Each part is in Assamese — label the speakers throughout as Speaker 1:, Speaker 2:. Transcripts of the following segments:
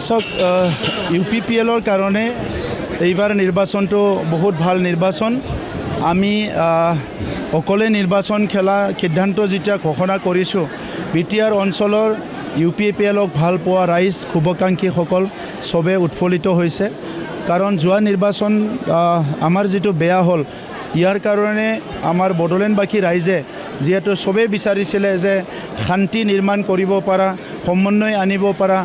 Speaker 1: চাওক UPPLৰ কাৰণে এইবাৰ নিৰ্বাচনটো বহুত ভাল নিৰ্বাচন। আমি অকলে নিৰ্বাচন খেলা সিদ্ধান্ত যেতিয়া ঘোষণা কৰিছোঁ, বিটিআৰ অঞ্চলৰ UPPLক ভাল পোৱা ৰাইজ শুভাকাংক্ষীসকল চবে উৎফুল্লিত হৈছে। কাৰণ যোৱা নিৰ্বাচন আমাৰ যিটো বেয়া হ'ল, ইয়াৰ কাৰণে আমাৰ বড়োলেণ্ডবাসী ৰাইজে যিহেতু চবেই বিচাৰিছিলে যে শান্তি নিৰ্মাণ কৰিব পৰা, সমন্বয় আনিব পৰা,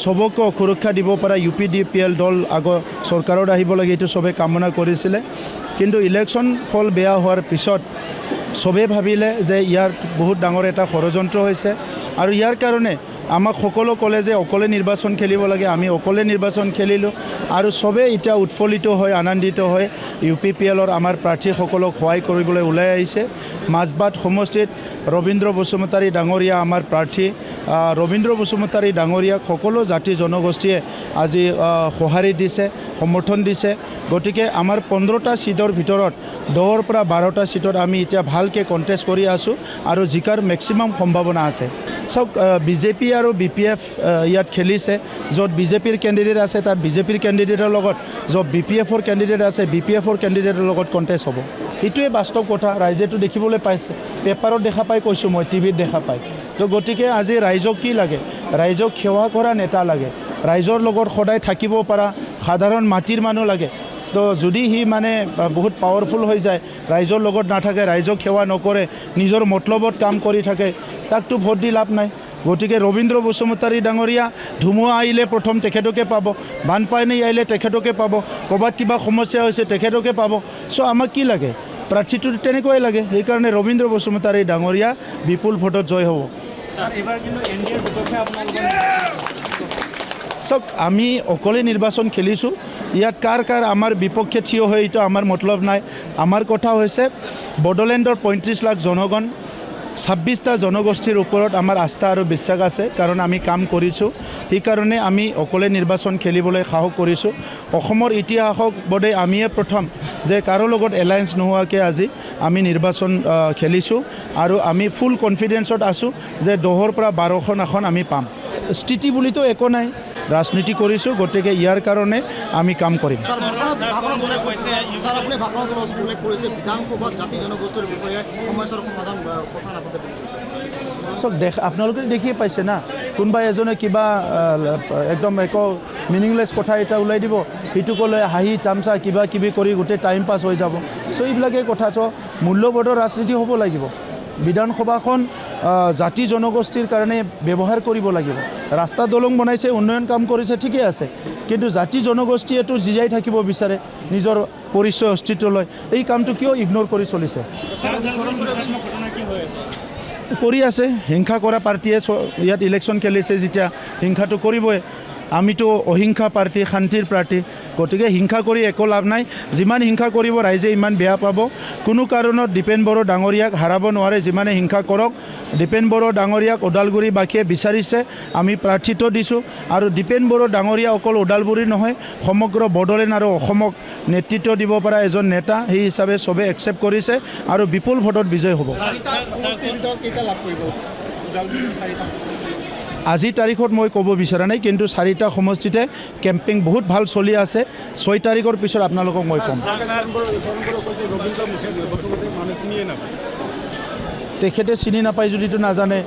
Speaker 1: চবকে সুৰক্ষা দিব পৰা UPDPL দল আগৰ চৰকাৰত আহিব লাগে, এইটো চবে কামনা কৰিছিলে। কিন্তু ইলেকশ্যন ফল বেয়া হোৱাৰ পিছত চবেই ভাবিলে যে ইয়াৰ বহুত ডাঙৰ এটা ষড়যন্ত্ৰ হৈছে আৰু ইয়াৰ কাৰণে আমাক সকলো ক'লে যে অকলে নিৰ্বাচন খেলিব লাগে। আমি অকলে নিৰ্বাচন খেলিলোঁ আৰু চবেই এতিয়া উৎফুল্লিত হৈ আনন্দিত হৈ UPPLৰ আমাৰ প্ৰাৰ্থীসকলক সহায় কৰিবলৈ ওলাই আহিছে। মাজবাট সমষ্টিত ৰবীন্দ্ৰ বসুমতাৰী ডাঙৰীয়া আমাৰ প্ৰাৰ্থী। ৰবীন্দ্ৰ বসুমতাৰী ডাঙৰীয়াক সকলো জাতি জনগোষ্ঠীয়ে আজি সঁহাৰি দিছে, সমৰ্থন দিছে। গতিকে আমাৰ 15টা সিটৰ ভিতৰত 10ৰ পৰা 12টা সিটত আমি এতিয়া ভালকৈ কণ্টেষ্ট কৰি আছোঁ আৰু জিকাৰ মেক্সিমাম সম্ভাৱনা আছে। চাওক BJP আৰু BPF ইয়াত খেলিছে। য'ত BJPৰ কেণ্ডিডেট আছে তাত BJPৰ কেণ্ডিডেটৰ লগত, য'ত BPFৰ কেণ্ডিডেট আছে BPFৰ কেণ্ডিডেটৰ লগত কণ্টেষ্ট হ'ব। এইটোৱে বাস্তৱ কথা, ৰাইজেতো দেখিবলৈ পাইছে, পেপাৰত দেখা পাই কৈছোঁ মই, টিভিত দেখা পাই। তো গতিকে আজি ৰাইজক কি লাগে? ৰাইজক সেৱা কৰা নেতা লাগে, ৰাইজৰ লগত সদায় থাকিব পৰা সাধাৰণ মাটিৰ মানুহ লাগে। তো যদি সি মানে বহুত পাৱাৰফুল হৈ যায়, ৰাইজৰ লগত নাথাকে, ৰাইজক সেৱা নকৰে, নিজৰ মতলবত কাম কৰি থাকে, তাকতো ভোট দি লাভ নাই। গতিকে ৰবীন্দ্ৰ বসুমতাৰী ডাঙৰীয়া ধুমুহা আহিলে প্ৰথম তেখেতকে পাব, বানপানী আহিলে তেখেতকে পাব, ক'ৰবাত কিবা সমস্যা হৈছে তেখেতকে পাব। চ' আমাক কি লাগে? প্ৰাৰ্থীটো তেনেকুৱাই লাগে। সেইকাৰণে ৰবীন্দ্ৰ বসুমতাৰী ডাঙৰীয়া বিপুল ভোটত জয় হ'ব। চাওক আমি অকলে নিৰ্বাচন খেলিছোঁ, ইয়াত কাৰ আমাৰ বিপক্ষে থিয় হৈ এইটো আমাৰ মতলব নাই। আমাৰ কথা হৈছে বড়োলেণ্ডৰ 35 লাখ জনগণ, 26টা জনগোষ্ঠীৰ ওপৰত আমাৰ আস্থা আৰু বিশ্বাস আছে, কাৰণ আমি কাম কৰিছোঁ। সেইকাৰণে আমি অকলে নিৰ্বাচন খেলিবলৈ সাহস কৰিছোঁ। অসমৰ ইতিহাসক বোধে আমিয়ে প্ৰথম যে কাৰো লগত এলায়েন্স নোহোৱাকৈ আজি আমি নিৰ্বাচন খেলিছোঁ আৰু আমি ফুল কনফিডেন্সত আছোঁ যে 10ৰ পৰা 12খন আসন আমি পাম। স্থিতি বুলিতো একো নাই, ৰাজনীতি কৰিছোঁ, গতিকে ইয়াৰ কাৰণে আমি কাম কৰিম। চব আপোনালোকে দেখিয়ে পাইছে না, কোনোবা এজনে কিবা একদম একো মিনিংলেছ কথা এটা ওলাই দিব, সেইটো ক'লে হাঁহি তামচা কিবা কিবি কৰি গোটেই টাইম পাছ হৈ যাব। চ' এইবিলাকেই কথা। চ' মূল্যবোধৰ ৰাজনীতি হ'ব লাগিব। বিধানসভাখন জাতি জনগোষ্ঠীৰ কাৰণে ব্যৱহাৰ কৰিব লাগিব। ৰাস্তা দলং বনাইছে, উন্নয়ন কাম কৰিছে, ঠিকেই আছে, কিন্তু জাতি জনগোষ্ঠীয়েতো জীয়াই থাকিব বিচাৰে নিজৰ পৰিচয় অস্তিত্বলৈ। এই কামটো কিয় ইগন'ৰ কৰি চলিছে? কৰি আছে হিংসা কৰা পাৰ্টীয়ে। ইয়াত ইলেকশ্যন খেলিছে যেতিয়া হিংসাটো কৰিবই। আমিতো অহিংসা পাৰ্টী, শান্তিৰ পাৰ্টী, গতিকে হিংসা কৰি একো লাভ নাই। যিমান হিংসা কৰিব ৰাইজে ইমান বেয়া পাব। কোনো কাৰণত দীপেন বড়ো ডাঙৰীয়াক হাৰাব নোৱাৰে, যিমানে হিংসা কৰক। দীপেন বড়ো ডাঙৰীয়াক ওদালগুৰিবাসীয়ে বিচাৰিছে, আমি প্ৰাৰ্থিত্ব দিছোঁ। আৰু দীপেন বড়ো ডাঙৰীয়া অকল ওদালগুৰিৰ নহয়, সমগ্ৰ বড়োলেণ্ড আৰু অসমক নেতৃত্ব দিব পৰা এজন নেতা, সেই হিচাপে চবে একচেপ্ট কৰিছে আৰু বিপুল ভোটত বিজয় হ'ব। আজিৰ তাৰিখত মই ক'ব বিচৰা নাই, কিন্তু 4টা সমষ্টিতে কেম্পিং বহুত ভাল চলি আছে। 6 তাৰিখৰ পিছত আপোনালোকক মই ক'ম। তেখেতে চিনি নাপায় যদিতো নাজানে।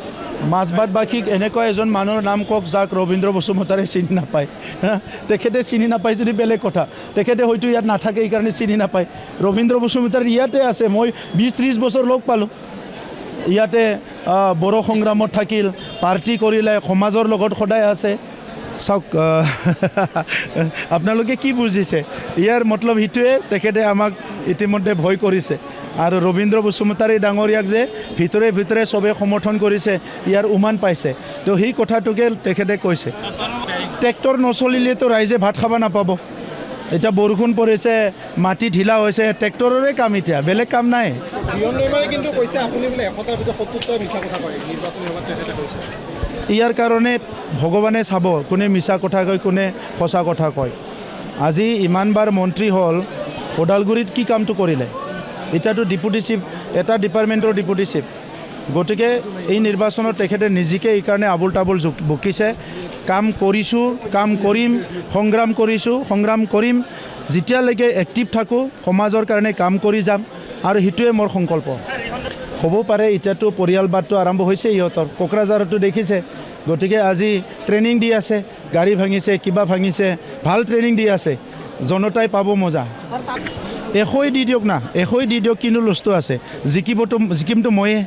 Speaker 1: মাজবাটবাসীক এনেকুৱা এজন মানুহৰ নাম কওক যাক ৰবীন্দ্ৰ বসুমতাৰী চিনি নাপায়। তেখেতে চিনি নাপায় যদি বেলেগ কথা, তেখেতে হয়তো ইয়াত নাথাকে এইকাৰণে চিনি নাপায়। ৰবীন্দ্ৰ বসুমতাৰী ইয়াতে আছে, মই 20-30 বছৰ লগ পালোঁ। ইয়াতে বড়ো সংগ্ৰামত থাকিল, পাৰ্টি কৰিলে, সমাজৰ লগত সদায় আছে। চাওক আপোনালোকে কি বুজিছে? ইয়াৰ মতলব সেইটোৱে, তেখেতে আমাক ইতিমধ্যে ভয় কৰিছে। আৰু ৰবীন্দ্ৰ বসুমতাৰী ডাঙৰীয়াক যে ভিতৰে ভিতৰে চবে সমৰ্থন কৰিছে, ইয়াৰ উমান পাইছে। তো সেই কথাটোকে তেখেতে কৈছে। ট্ৰেক্টৰ নচলিলেতো ৰাইজে ভাত খাব নাপাব। এতিয়া বৰষুণ পৰিছে, মাটি ঢিলা হৈছে, ট্ৰেক্টৰৰে কাম, এতিয়া বেলেগ কাম নাই। ইয়াৰ কাৰণে ভগৱানে চাব কোনে মিছা কথা কয়, কোনে সঁচা কথা কয়। আজি ইমানবাৰ মন্ত্ৰী হ'ল, ওদালগুৰিত কি কামটো কৰিলে? এতিয়াতো ডিপুটি চিফ, এটা ডিপাৰ্টমেণ্টৰ ডিপুটি চিফ, গতিকে এই নিৰ্বাচনত তেখেতে নিজকে এইকাৰণে আবুল তাবুল বকিছে কাম কৰিছোঁ কাম কৰিম সংগ্ৰাম কৰিম যেতিয়ালৈকে এক্টিভ থাকোঁ সমাজৰ কাৰণে কাম কৰি যাম আৰু সেইটোৱে মোৰ সংকল্প হ'ব পাৰে এতিয়াতো পৰিয়ালবাদটো আৰম্ভ হৈছে ইহঁতৰ কোকৰাঝাৰতো দেখিছে গতিকে আজি ট্ৰেইনিং দি আছে গাড়ী ভাঙিছে কিবা ভাঙিছে ভাল ট্ৰেইনিং দি আছে জনতাই পাব মজা এশই দি দিয়ক না এশই দি দিয়ক কিনো বস্তু আছে জিকিমতো ময়ে